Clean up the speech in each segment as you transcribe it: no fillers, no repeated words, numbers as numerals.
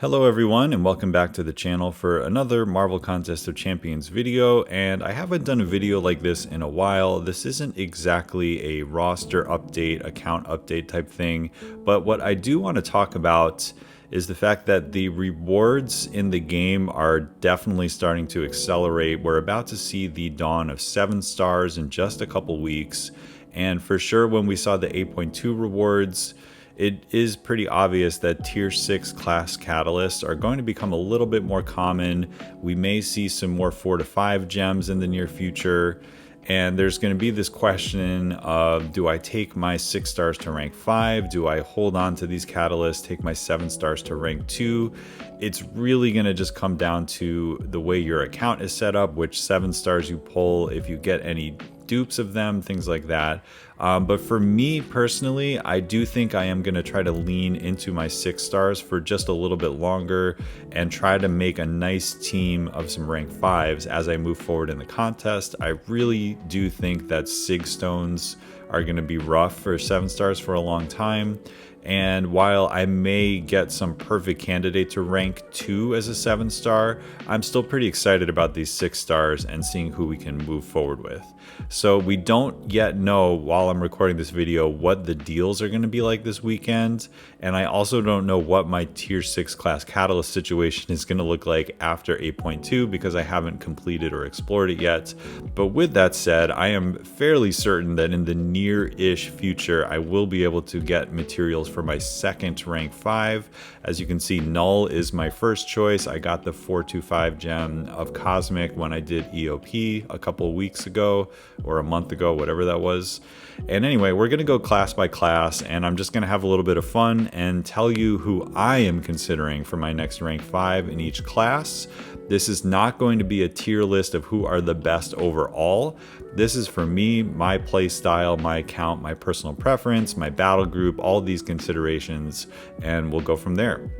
Hello everyone and welcome back to the channel for another Marvel Contest of Champions video, and I haven't done a video like this in a while. This isn't exactly a roster update, account update type thing, but what I do want to talk about is the fact that the rewards in the game are definitely starting to accelerate. We're about to see the dawn of 7 stars in just a couple weeks, and for sure when we saw the 8.2 rewards, it is pretty obvious that tier 6 class catalysts are going to become a little bit more common. We may see some more 4 to 5 gems in the near future, and there's going to be this question of, do I take my 6 stars to rank 5? Do I hold on to these catalysts, take my 7 stars to rank 2? It's really going to just come down to the way your account is set up, which 7 stars you pull, if you get any dupes of them, things like that. But for me personally, I do think I am going to try to lean into my 6 stars for just a little bit longer and try to make a nice team of some rank 5s as I move forward in the contest. I really do think that Sig Stones are going to be rough for 7 stars for a long time. And while I may get some perfect candidate to rank 2 as a 7 star, I'm still pretty excited about these 6 stars and seeing who we can move forward with. So we don't yet know, while I'm recording this video, what the deals are going to be like this weekend. And I also don't know what my tier 6 class catalyst situation is going to look like after 8.2 because I haven't completed or explored it yet. But with that said, I am fairly certain that in the near-ish future, I will be able to get materials for my second rank 5. As you can see, Null is my first choice. I got the 425 gem of Cosmic when I did EOP a couple of weeks ago, or a month ago, whatever that was. And anyway, we're going to go class by class, and I'm just going to have a little bit of fun and tell you who I am considering for my next rank 5 in each class. This is not going to be a tier list of who are the best overall. This is for me, my play style, my account, my personal preference, my battle group, all these considerations, and we'll go from there.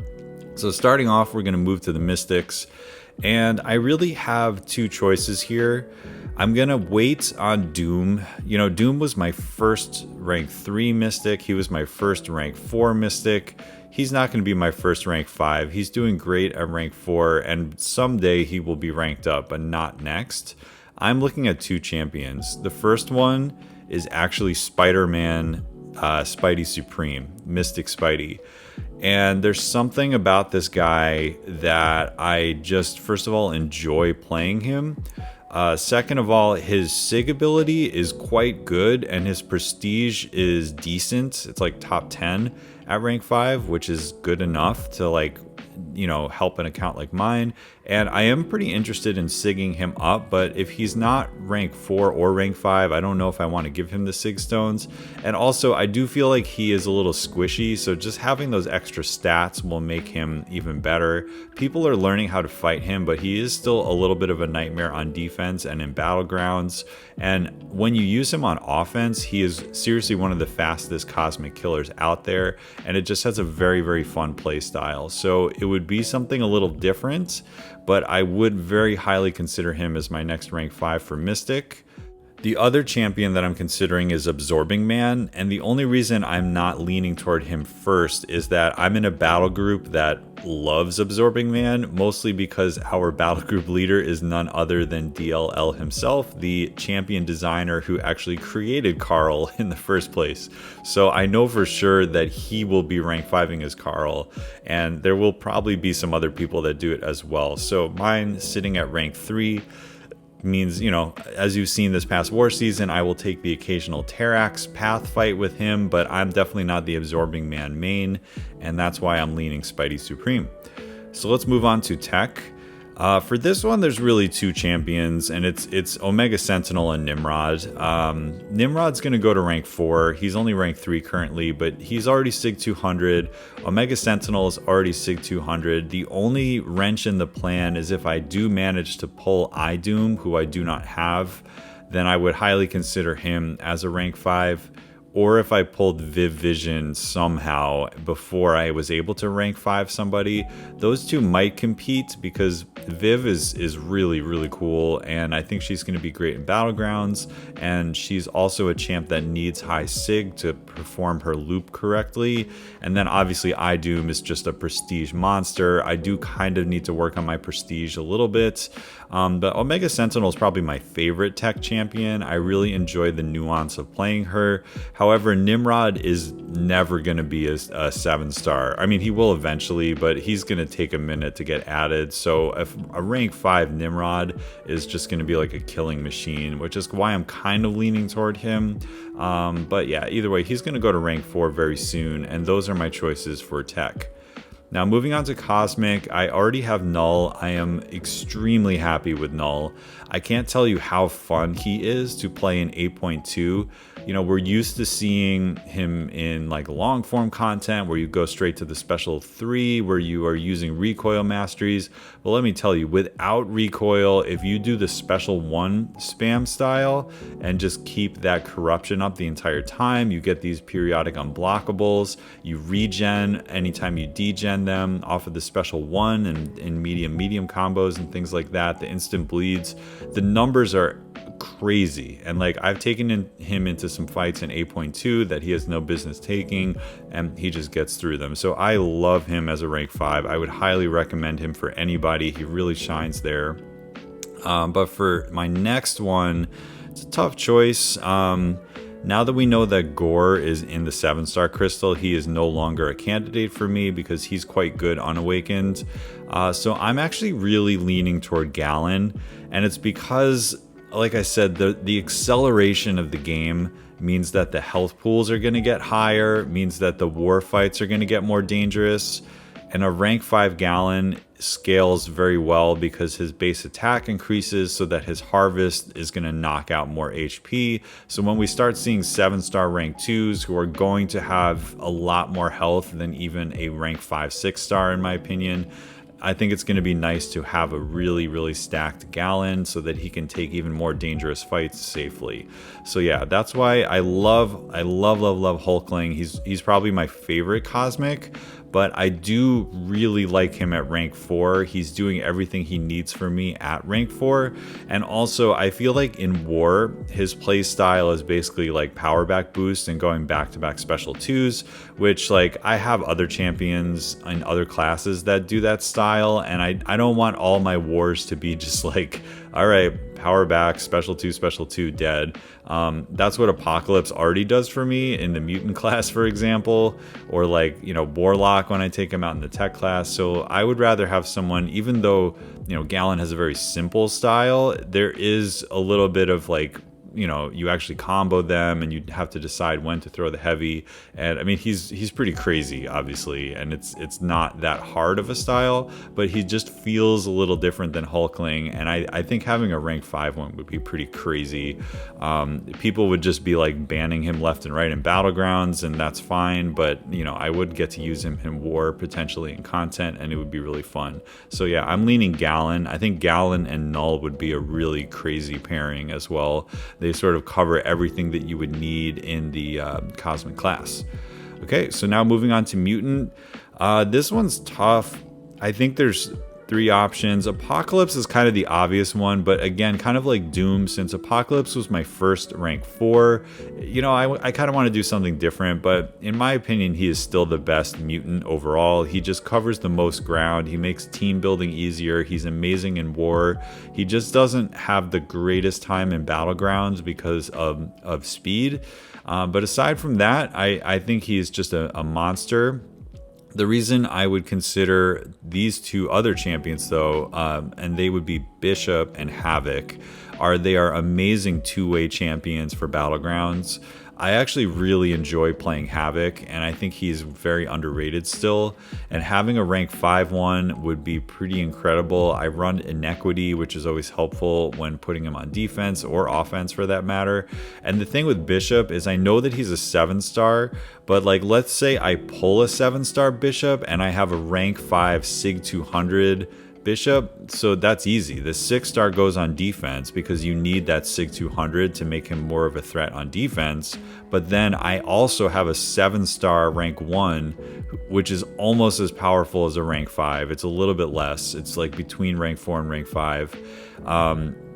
So starting off, we're going to move to the Mystics, and I really have 2 choices here. I'm going to wait on Doom. You know, Doom was my first rank 3 Mystic. He was my first rank 4 Mystic. He's not going to be my first rank 5. He's doing great at rank 4, and someday he will be ranked up, but not next. I'm looking at 2 champions. The first one is actually Spider-Man, Spidey Supreme, Mystic Spidey. And there's something about this guy that I just, first of all, enjoy playing him. Second of all, his Sig ability is quite good, and his prestige is decent. It's like top 10 at rank 5, which is good enough to, like, you know, help an account like mine. And I am pretty interested in sigging him up, but if he's not rank 4 or rank 5, I don't know if I want to give him the Sig Stones. And also, I do feel like he is a little squishy, so just having those extra stats will make him even better. People are learning how to fight him, but he is still a little bit of a nightmare on defense and in battlegrounds. And when you use him on offense, he is seriously one of the fastest cosmic killers out there, and it just has a very, very fun play style. So it would be something a little different, but I would very highly consider him as my next rank 5 for Mystic. The other champion that I'm considering is Absorbing Man, and the only reason I'm not leaning toward him first is that I'm in a battle group that loves Absorbing Man, mostly because our battle group leader is none other than DLL himself, the champion designer who actually created Carl in the first place. So I know for sure that he will be rank 5ing as Carl, and there will probably be some other people that do it as well. So mine sitting at rank 3 means, you know, as you've seen this past war season, I will take the occasional Terrax path fight with him, but I'm definitely not the Absorbing Man main, and that's why I'm leaning Spidey Supreme. So let's move on to tech. For this one, there's really 2 champions, and it's Omega Sentinel and Nimrod. Nimrod's going to go to rank 4. He's only rank 3 currently, but he's already Sig 200. Omega Sentinel is already Sig 200. The only wrench in the plan is if I do manage to pull iDoom, who I do not have, then I would highly consider him as a rank 5. or if I pulled Viv Vision somehow before I was able to rank 5 somebody, those two might compete because Viv is really, really cool, and I think she's going to be great in Battlegrounds, and she's also a champ that needs high sig to perform her loop correctly. And then obviously Idoom is just a prestige monster. I do kind of need to work on my prestige a little bit, but Omega Sentinel is probably my favorite tech champion. I really enjoy the nuance of playing her. However, Nimrod is never going to be a 7-star. I mean, he will eventually, but he's going to take a minute to get added. So if a rank 5 Nimrod is just going to be like a killing machine, which is why I'm kind of leaning toward him. But yeah, either way, he's going to go to rank 4 very soon, and those are my choices for tech. Now, moving on to Cosmic, I already have Null. I am extremely happy with Null. I can't tell you how fun he is to play in 8.2. You know, we're used to seeing him in like long form content where you go straight to the special 3, where you are using recoil masteries. But let me tell you, without recoil, if you do the special 1 spam style and just keep that corruption up the entire time, you get these periodic unblockables. You regen anytime you degen them off of the special 1 and in medium combos and things like that. The instant bleeds, the numbers are crazy, and like I've taken him into some fights in 8.2 that he has no business taking, and he just gets through them. So I love him as a rank 5. I would highly recommend him for anybody. He really shines there. But for my next one, it's a tough choice. Now that we know that Gore is in the 7-star crystal, he is no longer a candidate for me because he's quite good unawakened. So I'm actually really leaning toward Gallon, and it's because, like I said, the acceleration of the game means that the health pools are going to get higher, means that the war fights are going to get more dangerous, and a rank 5 Gallon scales very well because his base attack increases so that his harvest is going to knock out more HP. So when we start seeing 7-star rank 2s who are going to have a lot more health than even a rank 5 6-star, in my opinion, I think it's going to be nice to have a really, really stacked Gallon so that he can take even more dangerous fights safely. So yeah, that's why I love Hulkling. He's probably my favorite Cosmic, but I do really like him at rank 4. He's doing everything he needs for me at rank 4. And also, I feel like in War, his play style is basically like power back boost and going back-to-back special 2s, which like I have other champions in other classes that do that style, and I don't want all my wars to be just like, all right, power back, special 2, dead. That's what Apocalypse already does for me in the mutant class, for example, or like, you know, Warlock when I take him out in the tech class. So I would rather have someone, even though, you know, Gallon has a very simple style, there is a little bit of like, you know, you actually combo them and you have to decide when to throw the heavy. And I mean, he's pretty crazy, obviously, and it's not that hard of a style, but he just feels a little different than Hulkling. And I think having a rank 5 one would be pretty crazy. People would just be like banning him left and right in Battlegrounds, and that's fine, but you know, I would get to use him in War potentially in content, and it would be really fun. So yeah, I'm leaning Gallon. I think Gallon and Null would be a really crazy pairing as well. They sort of cover everything that you would need in the Cosmic class. Okay, so now moving on to Mutant. This one's tough. I think there's 3 options. Apocalypse is kind of the obvious one, but again, kind of like Doom, since Apocalypse was my first rank 4, you know, I kind of want to do something different, but in my opinion, he is still the best mutant overall. He just covers the most ground. He makes team building easier. He's amazing in War. He just doesn't have the greatest time in Battlegrounds because of speed. But aside from that, I think he's just a monster. The reason I would consider these 2 other champions, though, and they would be Bishop and Havoc, they are amazing 2-way champions for Battlegrounds. I actually really enjoy playing Havoc, and I think he's very underrated still. And having a rank 5 one would be pretty incredible. I run Inequity, which is always helpful when putting him on defense or offense for that matter. And the thing with Bishop is I know that he's a 7-star, but like let's say I pull a 7-star Bishop and I have a rank 5 Sig 200 Bishop, so that's easy. The 6-star goes on defense because you need that Sig 200 to make him more of a threat on defense. But then I also have a 7-star rank 1, which is almost as powerful as a rank 5. It's a little bit less. It's like between rank 4 and rank 5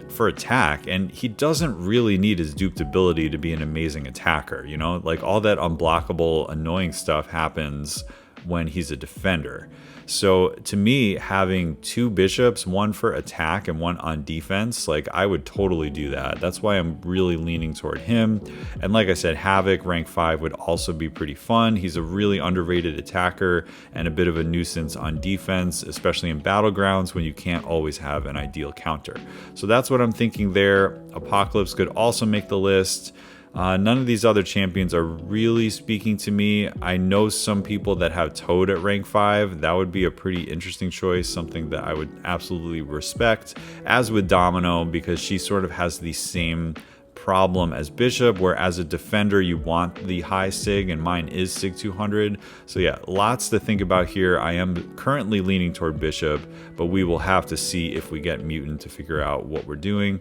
for attack. And he doesn't really need his duped ability to be an amazing attacker. You know, like all that unblockable, annoying stuff happens when he's a defender. So to me, having 2 bishops, one for attack and one on defense, like I would totally do that. That's why I'm really leaning toward him. And like I said, Havoc rank 5 would also be pretty fun. He's a really underrated attacker and a bit of a nuisance on defense, especially in battlegrounds when you can't always have an ideal counter. So that's what I'm thinking there. Apocalypse could also make the list. None of these other champions are really speaking to me. I know some people that have Toad at rank 5. That would be a pretty interesting choice, something that I would absolutely respect, as with Domino, because she sort of has the same problem as Bishop, where as a defender you want the high Sig, and mine is Sig 200. So yeah, lots to think about here. I am currently leaning toward Bishop, but we will have to see if we get Mutant to figure out what we're doing.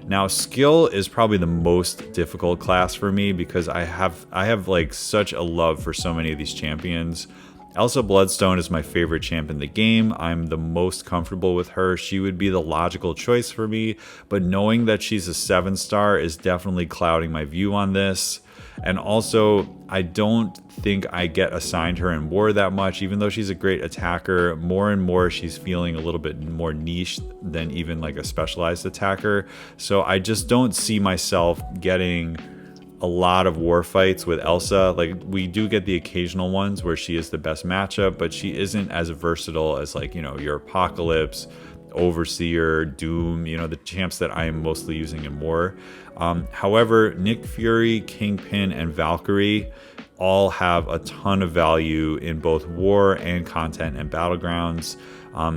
Now, skill is probably the most difficult class for me because I have like such a love for so many of these champions. Elsa Bloodstone is my favorite champ in the game. I'm the most comfortable with her. She would be the logical choice for me, but knowing that she's a 7-star is definitely clouding my view on this. And also, I don't think I get assigned her in war that much, even though she's a great attacker. More and more, she's feeling a little bit more niche than even like a specialized attacker. So I just don't see myself getting a lot of war fights with Elsa. Like, we do get the occasional ones where she is the best matchup, but she isn't as versatile as, like, you know, your Apocalypse, Overseer, Doom, you know, the champs that I am mostly using in war. However, Nick Fury, Kingpin, and Valkyrie all have a ton of value in both war and content and battlegrounds.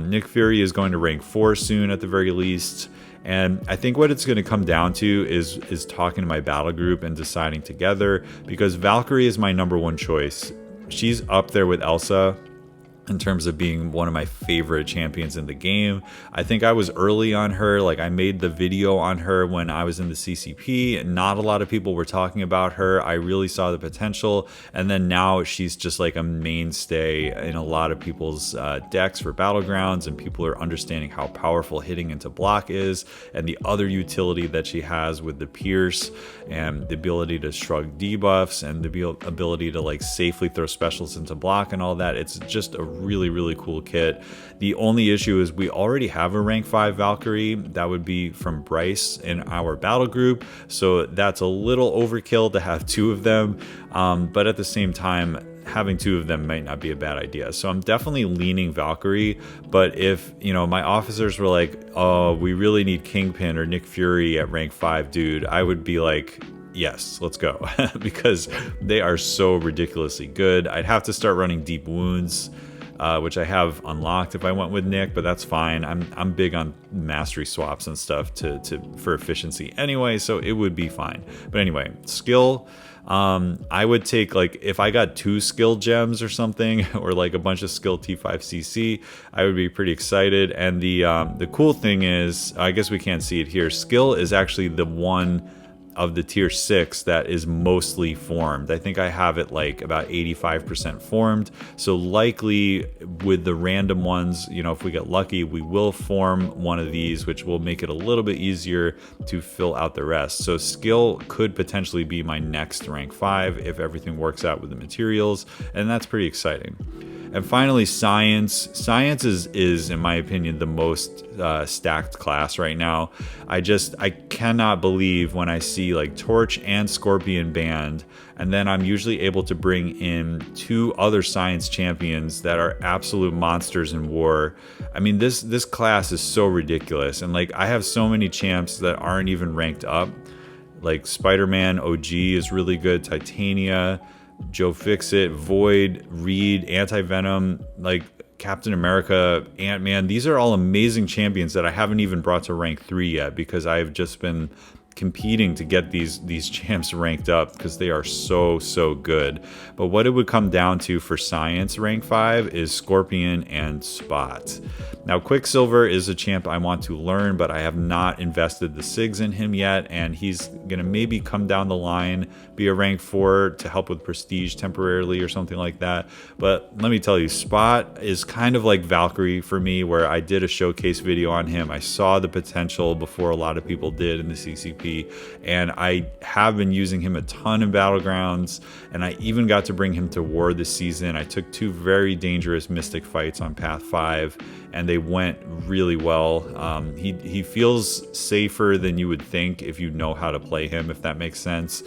Nick Fury is going to rank 4 soon at the very least. And I think what it's going to come down to is talking to my battle group and deciding together, because Valkyrie is my #1 choice. She's up there with Elsa in terms of being one of my favorite champions in the game. I think I was early on her. Like, I made the video on her when I was in the CCP, and not a lot of people were talking about her. I really saw the potential, and then now she's just like a mainstay in a lot of people's decks for battlegrounds, and people are understanding how powerful hitting into block is, and the other utility that she has with the Pierce, and the ability to shrug debuffs, and the ability to like safely throw specials into block and all that. It's just a really cool kit. The only issue is we already have a rank 5 Valkyrie. That would be from Bryce in our battle group, so that's a little overkill to have 2 of them, but at the same time, having 2 of them might not be a bad idea. So I'm definitely leaning Valkyrie, but if, you know, my officers were like, oh, we really need Kingpin or Nick Fury at rank 5, dude, I would be like, yes, let's go, because they are so ridiculously good. I'd have to start running Deep Wounds, which I have unlocked if I went with Nick, but that's fine. I'm big on mastery swaps and stuff for efficiency anyway, so it would be fine. But anyway, skill, I would take, like, if I got 2 skill gems or something, or like a bunch of skill T5CC, I would be pretty excited. And the cool thing is, I guess we can't see it here, skill is actually the one of the tier 6 that is mostly formed. I think I have it like about 85% formed. So likely with the random ones, you know, if we get lucky, we will form one of these, which will make it a little bit easier to fill out the rest. So skill could potentially be my next rank 5 if everything works out with the materials, and that's pretty exciting. And finally, science. Science is, in my opinion, the most stacked class right now. I cannot believe when I see like Torch and Scorpion banned, and then I'm usually able to bring in 2 other science champions that are absolute monsters in war. I mean, this class is so ridiculous, and like I have so many champs that aren't even ranked up. Like Spider-Man OG is really good, Titania, Joe Fixit, Void, Reed, Anti-Venom, like Captain America, Ant-Man. These are all amazing champions that I haven't even brought to rank 3 yet, because I've just been competing to get these champs ranked up because they are so good. But what it would come down to for Science rank 5 is Scorpion and Spot. Now Quicksilver is a champ I want to learn, but I have not invested the SIGs in him yet, and he's gonna maybe come down the line, be a rank 4 to help with prestige temporarily or something like that. But let me tell you, Spot is kind of like Valkyrie for me, where I did a showcase video on him. I saw the potential before a lot of people did in the CCP, and I have been using him a ton in Battlegrounds, and I even got to bring him to War this season. I took 2 very dangerous Mystic fights on Path 5, and they went really well. He feels safer than you would think if you know how to play him, if that makes sense.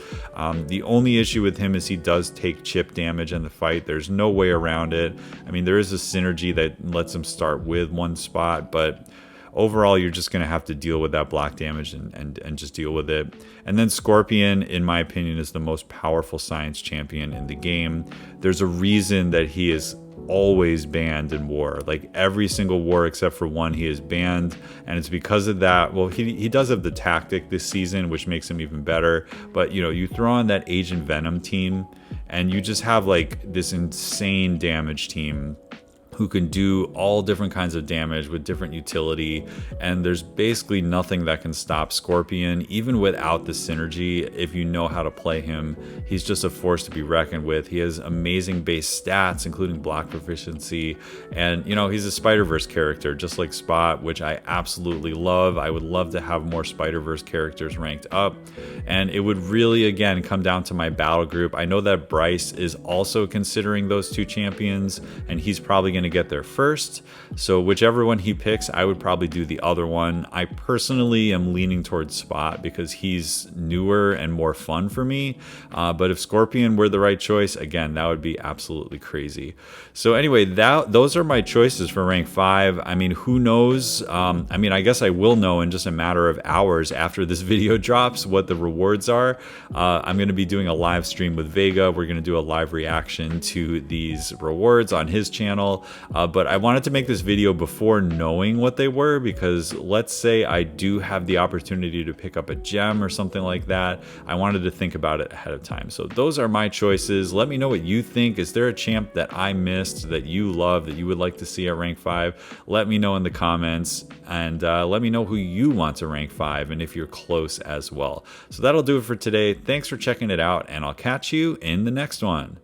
The only issue with him is he does take chip damage in the fight. There's no way around it. I mean, there is a synergy that lets him start with 1 spot, but overall, you're just going to have to deal with that block damage and just deal with it. And then Scorpion, in my opinion, is the most powerful Science champion in the game. There's a reason that he is always banned in War. Like every single War except for 1, he is banned, and it's because of that. Well, he does have the tactic this season, which makes him even better, but you know, you throw on that Agent Venom team and you just have like this insane damage team who can do all different kinds of damage with different utility, and there's basically nothing that can stop Scorpion, even without the synergy. If you know how to play him, he's just a force to be reckoned with. He has amazing base stats, including block proficiency, and you know, he's a Spider-Verse character, just like Spot, which I absolutely love. I would love to have more Spider-Verse characters ranked up, and it would really, again, come down to my battle group. I know that Bryce is also considering those 2 champions, and he's probably going to get there first, so whichever one he picks, I would probably do the other one. I personally am leaning towards Spot because he's newer and more fun for me, but if Scorpion were the right choice, again, that would be absolutely crazy. So anyway, those are my choices for rank 5. I mean, who knows? I mean, I guess I will know in just a matter of hours after this video drops what the rewards are. I'm going to be doing a live stream with Vega. We're going to do a live reaction to these rewards on his channel. But I wanted to make this video before knowing what they were, because let's say I do have the opportunity to pick up a gem or something like that. I wanted to think about it ahead of time. So those are my choices. Let me know what you think. Is there a champ that I missed that you love, that you would like to see at rank 5? Let me know in the comments, and let me know who you want to rank 5 and if you're close as well. So that'll do it for today. Thanks for checking it out, and I'll catch you in the next one.